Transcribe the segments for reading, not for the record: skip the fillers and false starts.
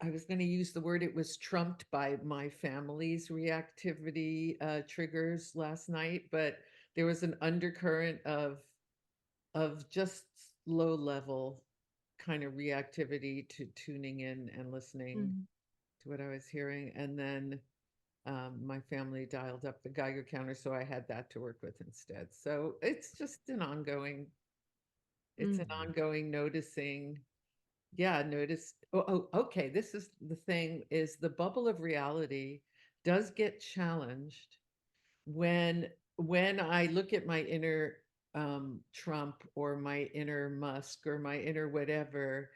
I was going to use the word, it was trumped by my family's reactivity triggers last night, but there was an undercurrent of just low level kind of reactivity to tuning in and listening Mm. to what I was hearing. And then my family dialed up the Geiger counter, so I had that to work with instead. So it's an Mm. Mhm. ongoing noticing. Yeah, notice. Okay. This is the thing: is the bubble of reality does get challenged when when I look at my inner Trump or my inner Musk or my inner whatever.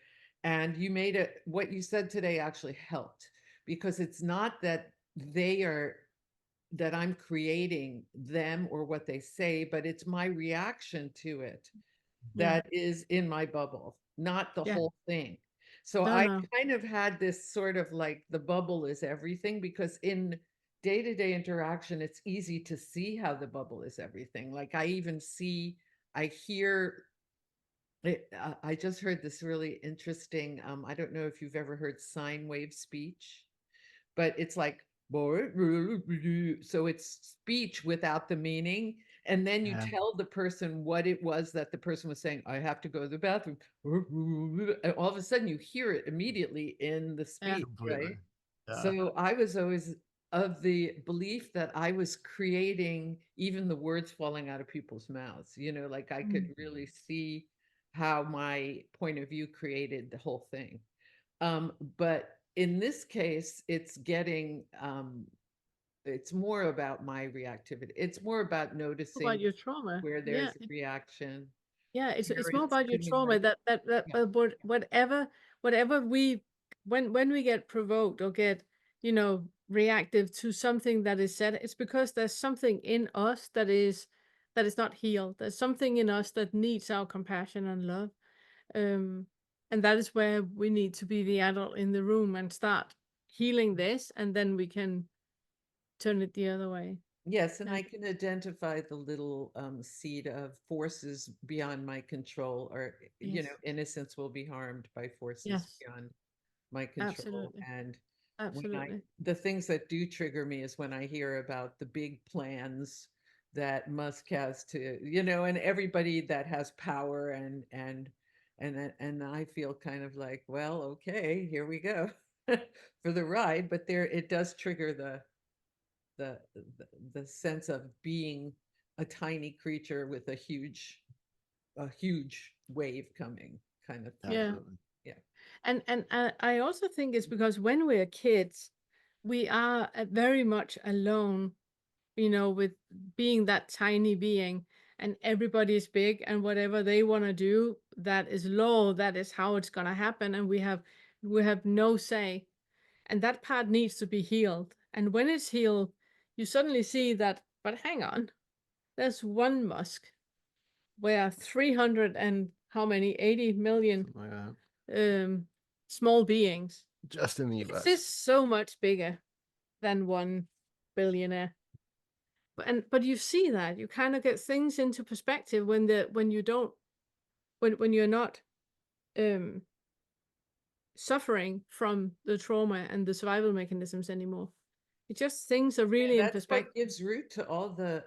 And you made it. What you said today actually helped, because it's not that they are that I'm creating them or what they say, but it's my reaction to it Yeah. that is in my bubble, not the Yeah. whole thing. So No, I no. kind of had this sort of like the bubble is everything, because in day-to-day interaction, it's easy to see how the bubble is everything. Like I even see, I hear I just heard this really interesting, I don't know if you've ever heard sine wave speech, but it's like, so it's speech without the meaning. And then you Yeah, tell the person what it was that the person was saying. I have to go to the bathroom. And all of a sudden you hear it immediately in the Yeah. speech, completely. right? Yeah. So I was always of the belief that I was creating even the words falling out of people's mouths, like I could Mm. really see how my point of view created the whole thing. But in this case, it's more about my reactivity. It's more about About noticing your trauma. where Yeah. there's a reaction, Yeah. where It's more it's about your tuning trauma my, that yeah. whatever we when we get provoked or get, reactive to something that is said, it's because there's something in us that is not healed. There's something in us that needs our compassion and love. Um, and that is where we need to be the adult in the room and start healing this, and then we can turn it the other way. Yes, and Um, I can identify the little seed of forces beyond my control, or yes, innocence will be harmed by forces yes, beyond my control. absolutely, And absolutely. the things that do trigger me is when I hear about the big plans that Musk has to, and everybody that has power, and I feel kind of like, well, okay, here we go for the ride. But there, it does trigger the the sense of being a tiny creature with a huge wave coming, kind of thing. Yeah, Absolutely. Yeah. and I also think it's because when we're kids, we are very much alone, with being that tiny being, and everybody's big, and whatever they want to do, that is law, that is how it's gonna happen, and we have no say. And that part needs to be healed. And when it's healed, you suddenly see that, but hang on, there's one Musk where 300 and how many, 80 million Something like that. um, small beings. Just in the This US. is so much bigger than one billionaire. But you see that you kind of get things into perspective when you don't when you're not um suffering from the trauma and the survival mechanisms anymore. It just things are Yeah, really in that's what perspective. gives root to all the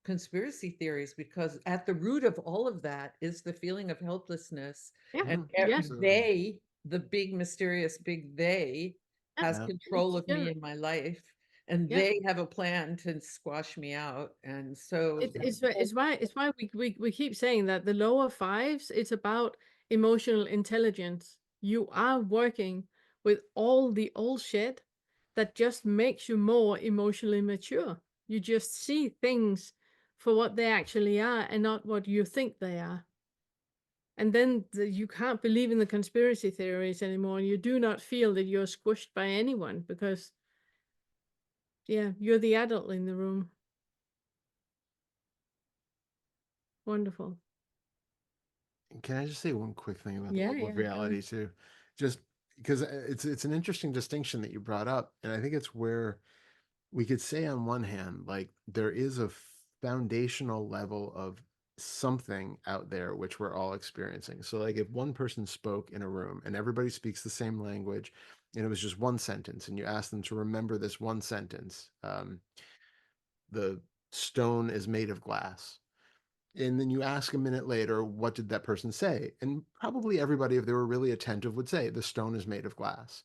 conspiracy theories, because at the root of all of that is the feeling of helplessness. Yeah, And Mhm. yeah, Absolutely. the big mysterious big they, yeah. has Yeah. control It's of just, me in my life, and yeah. they have a plan to squash me out. And so It's it's why we keep saying that the lower fives, it's about emotional intelligence. You are working with all the old shit that just makes you more emotionally mature. You just see things for what they actually are and not what you think they are. And then you can't believe in the conspiracy theories anymore. And you do not feel that you're squished by anyone because, yeah, you're the adult in the room. Wonderful. Can I just say one quick thing about the Yeah, bubble of yeah, go. reality too? Just because it's an interesting distinction that you brought up, and I think it's where we could say on one hand, like there is a foundational level of something out there which we're all experiencing. So like if one person spoke in a room and everybody speaks the same language and it was just one sentence and you ask them to remember this one sentence, the stone is made of glass. And then you ask a minute later, what did that person say? And probably everybody, if they were really attentive, would say the stone is made of glass.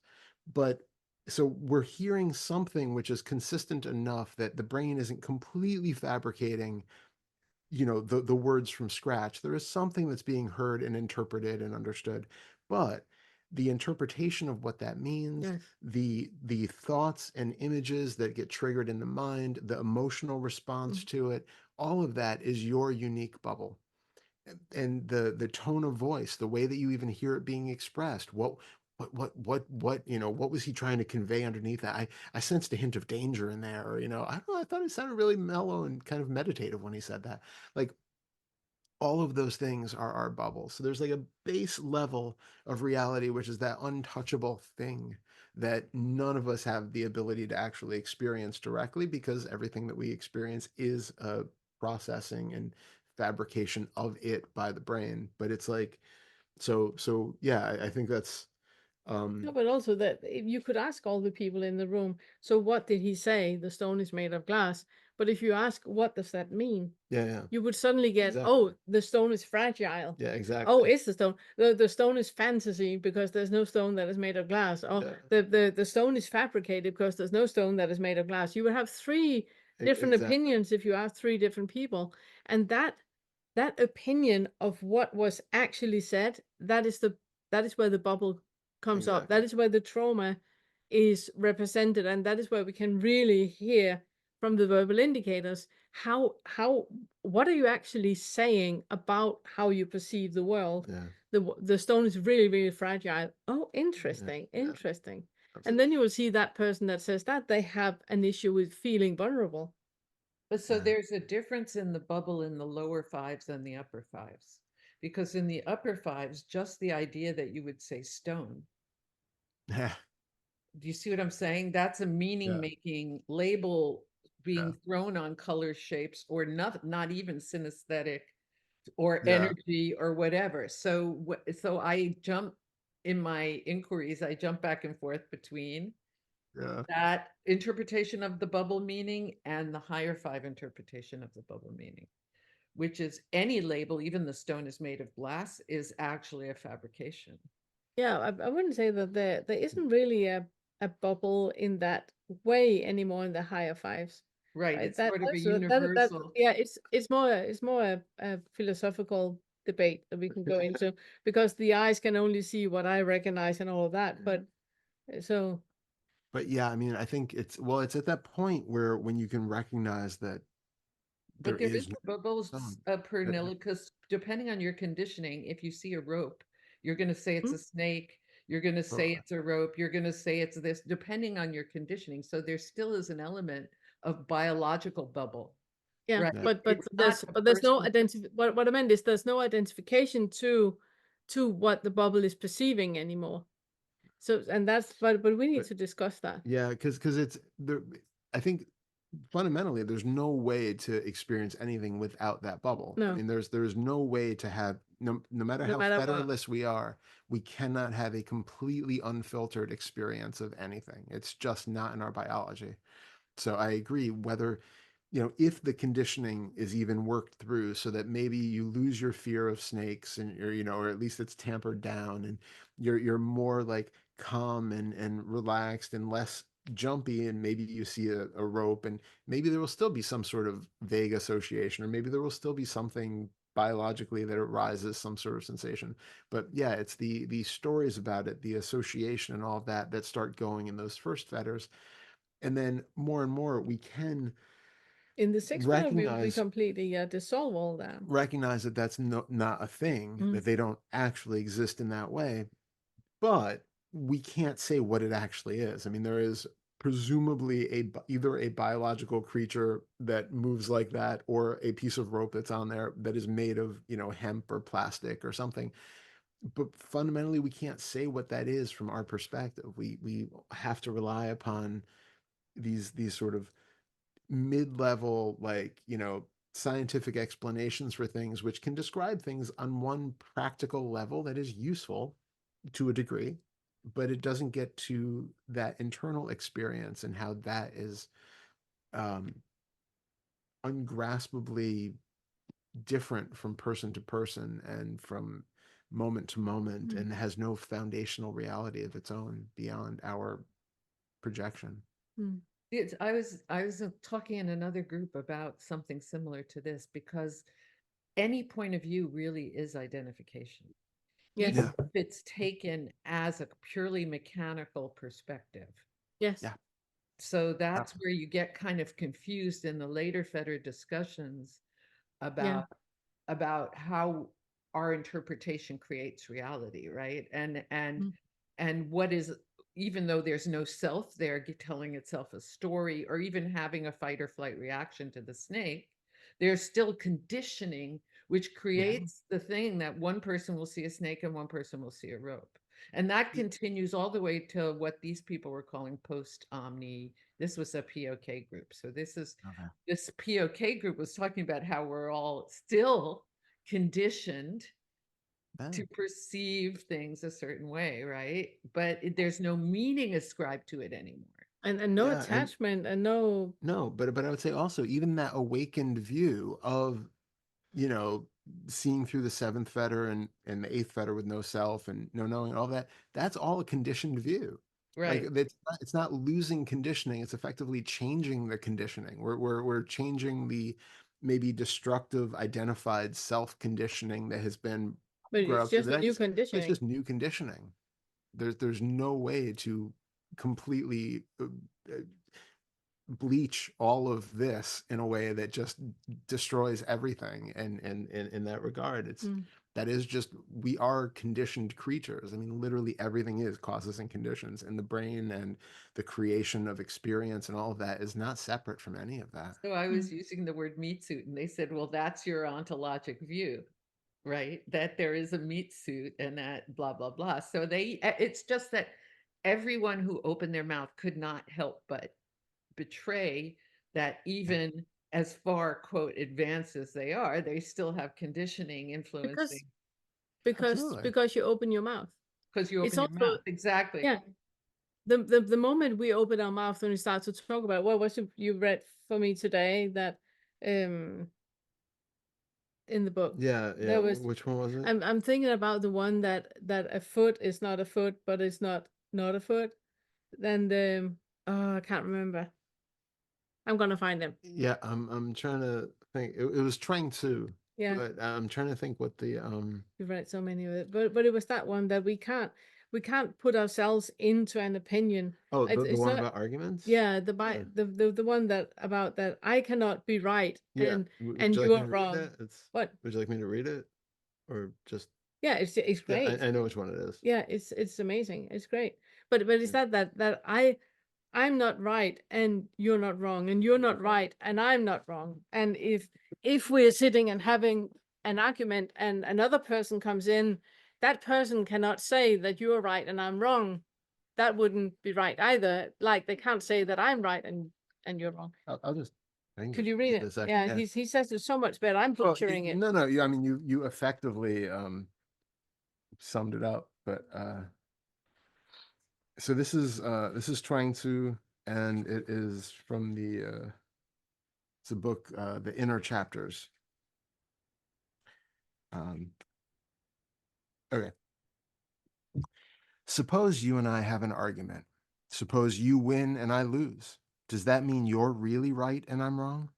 But so we're hearing something which is consistent enough that the brain isn't completely fabricating, the words from scratch. There is something that's being heard and interpreted and understood, but the interpretation of what that means, Yes. the thoughts and images that get triggered in the mind, the emotional response Mhm. to it, all of that is your unique bubble. And the tone of voice, the way that you even hear it being expressed, what was he trying to convey underneath that? I sensed a hint of danger in there, or I don't know, I thought it sounded really mellow and kind of meditative when he said that. Like, all of those things are our bubble. So there's like a base level of reality, which is that untouchable thing that none of us have the ability to actually experience directly, because everything that we experience is a processing and fabrication of it by the brain. But it's like, so yeah, I think that's No, um but also that if you could ask all the people in the room, so what did he say? The stone is made of glass. But if you ask, what does that mean? yeah, yeah, You would suddenly get, exactly, oh, the stone is fragile. yeah, Oh, exactly, it's the stone. The stone is fantasy because there's no stone that is made of glass. Oh, yeah, the stone is fabricated because there's no stone that is made of glass. You would have three different exactly, opinions if you ask three different people. And that opinion of what was actually said, that is where the bubble comes up. exactly, That is where the trauma is represented, and that is where we can really hear from the verbal indicators how what are you actually saying about how you perceive the world. yeah, The stone is really, really fragile. Oh, yeah, interesting, yeah, interesting. And then absolutely, you will see that person that says that they have an issue with feeling vulnerable. But so yeah, there's a difference in the bubble in the lower fives and the upper fives. Because in the upper fives, just the idea that you would say stone. yeah, Do you see what I'm saying? That's a meaning yeah, making label yeah, being thrown on color shapes, or not even synesthetic or yeah, energy or whatever. So so I jump in my inquiries, I jump back and forth between yeah. that interpretation of the bubble meaning and the higher five interpretation of the bubble meaning, which is any label, even the stone is made of glass, is actually a fabrication. Yeah, I wouldn't say that there isn't really a bubble in that way anymore in the higher fives, Right. right? It's sort of a That universal. yeah, it's more a philosophical debate that we can go into because the eyes can only see what I recognize and all of that. But so But yeah, I mean, I think it's at that point where when you can recognize that there But there is is no a bubbles stone. per That- Nilla, because depending on your conditioning, if you see a rope, you're going to say it's mm, a snake. You're going to say oh, it's a rope. You're going to say it's this, depending on your conditioning. So there still is an element of biological bubble, yeah, right? yeah, It's not a there's no person. what I meant is there's no identification to what the bubble is perceiving anymore. So and that's but we need but to discuss that. yeah, because it's there. I think fundamentally, there's no way to experience anything without that bubble. I No, mean, there's no way to have, no matter no how matter what. fetterless we are, we cannot have a completely unfiltered experience of anything. It's just not in our biology. So I agree, whether, if the conditioning is even worked through so that maybe you lose your fear of snakes, and or at least it's tampered down, and you're more like calm and relaxed and less jumpy, and maybe you see a rope, and maybe there will still be some sort of vague association, or maybe there will still be something biologically that arises, some sort of sensation. But yeah, it's the stories about it, the association and all of that, that start going in those first fetters. And then more and more we can In the sixth fetter, we recognize completely dissolve all that. recognize that that's not a thing, Mm. that they don't actually exist in that way, but we can't say what it actually is. I mean, there is presumably either a biological creature that moves like that, or a piece of rope that's on there that is made of, hemp or plastic or something. But fundamentally, we can't say what that is from our perspective. We have to rely upon these sort of mid-level, like, scientific explanations for things, which can describe things on one practical level that is useful to a degree, but it doesn't get to that internal experience and how that is um, ungraspably different from person to person and from moment to moment, and has no foundational reality of its own beyond our projection. I was talking in another group about something similar to this, because any point of view really is identification. Yes. Even if it's taken as a purely mechanical perspective. Yes. Yeah. So that's where you get kind of confused in the later Fetter discussions Yeah. about how our interpretation creates reality, right? And what is, even though there's no self there telling itself a story or even having a fight or flight reaction to the snake, there's still conditioning which creates the thing that one person will see a snake and one person will see a rope. And that continues all the way to what these people were calling post omni. This was a POK group. So this POK group was talking about how we're all still conditioned to perceive things a certain way, right? But there's no meaning ascribed to it anymore. And no attachment and no. No, but I would say also even that awakened view of, seeing through the seventh fetter and the eighth fetter with no self and no knowing, all that, that's all a conditioned view. Like Right. it's not losing conditioning, it's effectively changing the conditioning. We're changing the maybe destructive identified self conditioning that has been But brought it's up to just the a new next. It's conditioning. just new conditioning. There's no way to completely bleach all of this in a way that just destroys everything. And in that regard, that is just, we are conditioned creatures. I mean, literally everything is causes and conditions, and the brain and the creation of experience and all of that is not separate from any of that. So I was using the word meat suit, and they said, well, that's your ontologic view, right? That there is a meat suit and that blah, blah, blah. So it's just that everyone who opened their mouth could not help but betray that even as far, quote, advanced as they are, they still have conditioning influencing. Absolutely. Because you open your mouth. Because you It's open your also, mouth. Exactly. yeah. The moment we open our mouth and we start to talk about, what was it you read for me today that in the book? Yeah, yeah. There was, Which one was it? I'm thinking about the one that a foot is not a foot, but it's not a foot. Then I can't remember. I'm gonna find him. Yeah, I'm trying to think. It was trying to, Yeah, but I'm trying to think what the you've read so many of it, but it was that one that we can't put ourselves into an opinion. oh, the It's one not. about arguments. Yeah, Yeah. the one that about that I cannot be right Yeah. Would and you like you me are to read wrong. that? It's. What? Would you like me to read it, or just? Yeah, it's Yeah, great. I know which one it is. Yeah, it's amazing. It's great. But it's Yeah. that I'm not right and you're not wrong and you're not right and I'm not wrong. And if we're sitting and having an argument and another person comes in, that person cannot say that you're right and I'm wrong. That wouldn't be right either. Like they can't say that I'm right and you're wrong. I'll just. I can Could just you read read it? this. Yeah, Yeah. he says it so much better. I'm Well, butchering it. no. Yeah, I mean, you effectively summed it up, but so this is trying to, and it is from the it's a book, The Inner Chapters. Okay. Suppose you and I have an argument. Suppose you win and I lose. Does that mean you're really right and I'm wrong?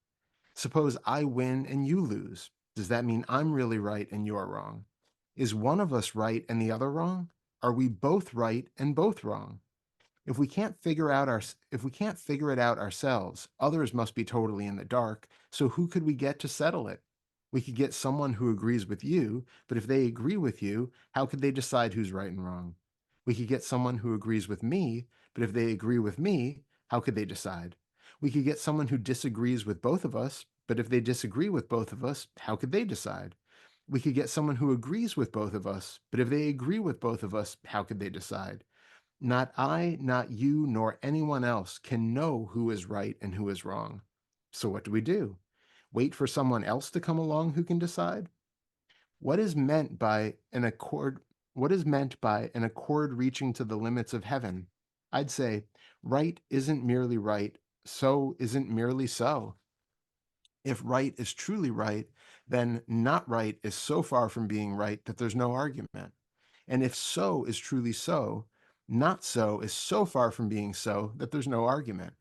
Suppose I win and you lose. Does that mean I'm really right and you're wrong? Is one of us right and the other wrong? Are we both right and both wrong? If we can't figure it out ourselves, others must be totally in the dark. So who could we get to settle it? We could get someone who agrees with you, but if they agree with you, how could they decide who's right and wrong? We could get someone who agrees with me, but if they agree with me, how could they decide? We could get someone who disagrees with both of us, but if they disagree with both of us, how could they decide? We could get someone who agrees with both of us, but if they agree with both of us, how could they decide? Not I, not you, nor anyone else can know who is right and who is wrong. So what do? Wait for someone else to come along who can decide? What is meant by an accord? What is meant by an accord reaching to the limits of heaven? I'd say right isn't merely right, so isn't merely so. If right is truly right, then not right is so far from being right that there's no argument. And if so is truly so, not so is so far from being so that there's no argument.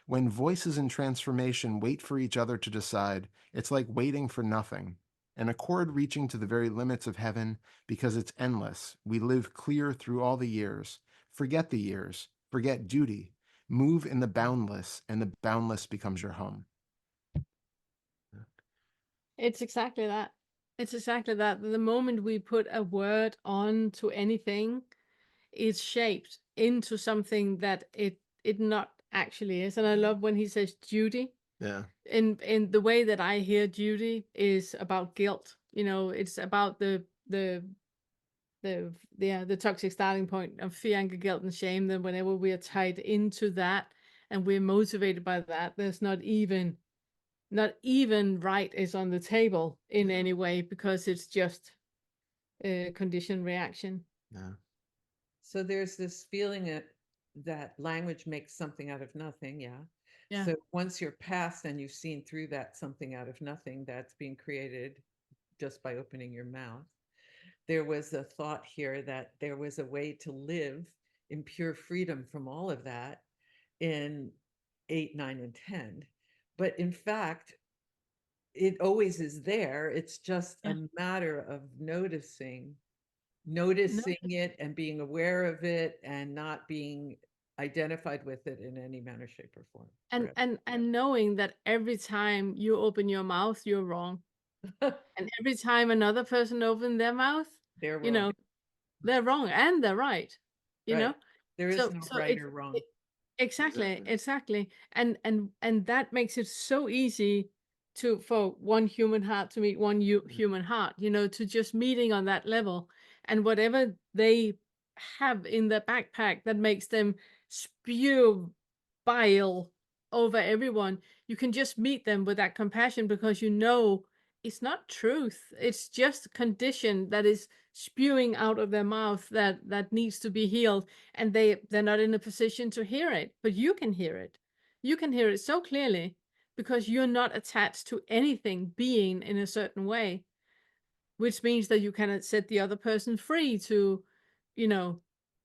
When voices in transformation wait for each other to decide, it's like waiting for nothing. An accord reaching to the very limits of heaven because it's endless. We live clear through all the years. Forget the years. Forget duty. Move in the boundless, and the boundless becomes your home. It's exactly that. It's exactly that. The moment we put a word on to anything, it's shaped into something that it not actually is. And I love when he says duty. Yeah. In the way that I hear duty is about guilt. It's about the toxic starting point of fear, anger, guilt, and shame. Then whenever we are tied into that and we're motivated by that, there's not even right is on the table in any way, because it's just a conditioned reaction. Yeah. So there's this feeling that language makes something out of nothing. Yeah. Yeah. So once you're past and you've seen through that something out of nothing that's being created just by opening your mouth, there was a thought here that there was a way to live in pure freedom from all of that in 8, 9, and 10. But in fact, it always is there. It's just Yeah. a matter of noticing No. it and being aware of it and not being identified with it in any manner, shape, or form. And knowing that every time you open your mouth, you're wrong. And every time another person opens their mouth, They're you wrong. know, they're wrong and they're right. Right. There is So no so right or wrong. exactly. And that makes it so easy for one human heart to meet one human heart, to just meeting on that level. And whatever they have in their backpack that makes them spew bile over everyone, you can just meet them with that compassion, because it's not truth. It's just condition that is spewing out of their mouth that needs to be healed, and they're not in a position to hear it, but you can hear it. You can hear it so clearly because you're not attached to anything being in a certain way, which means that you can set the other person free to,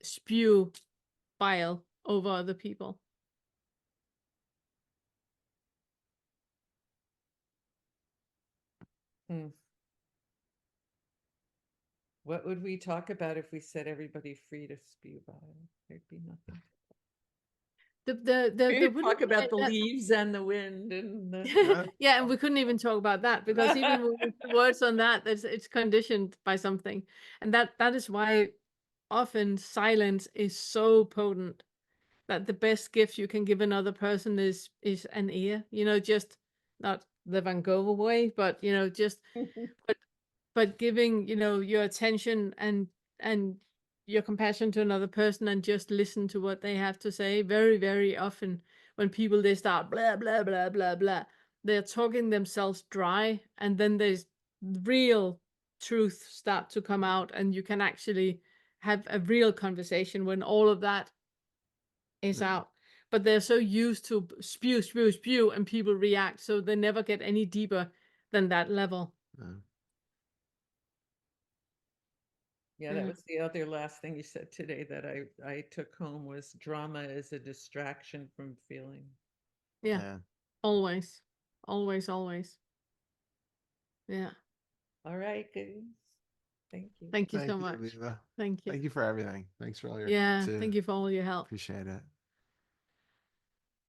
spew bile over other people. What would we talk about if we set everybody free to spew bile? There'd be nothing. The We talk about the leaves and the wind and yeah, and we couldn't even talk about that, because even when we put words on that, it's conditioned by something, and that is why often silence is so potent. That the best gift you can give another person is an ear. Just not the Van Gogh way, but just but giving your attention and your compassion to another person, and just listen to what they have to say. Very, very often when people, they start blah blah blah blah blah, they're talking themselves dry, and then there's real truth start to come out, and you can actually have a real conversation when all of that is out. But they're so used to spew spew spew, and people react, so they never get any deeper than that level. Yeah, that was the other last thing you said today that I took home, was drama is a distraction from feeling. Yeah. Always. Always, always. Yeah. All right, guys. Thank you. Thank you so much. Leela. Thank you. Thank you for everything. Thanks for all your Yeah, thank you for all your help. Appreciate it.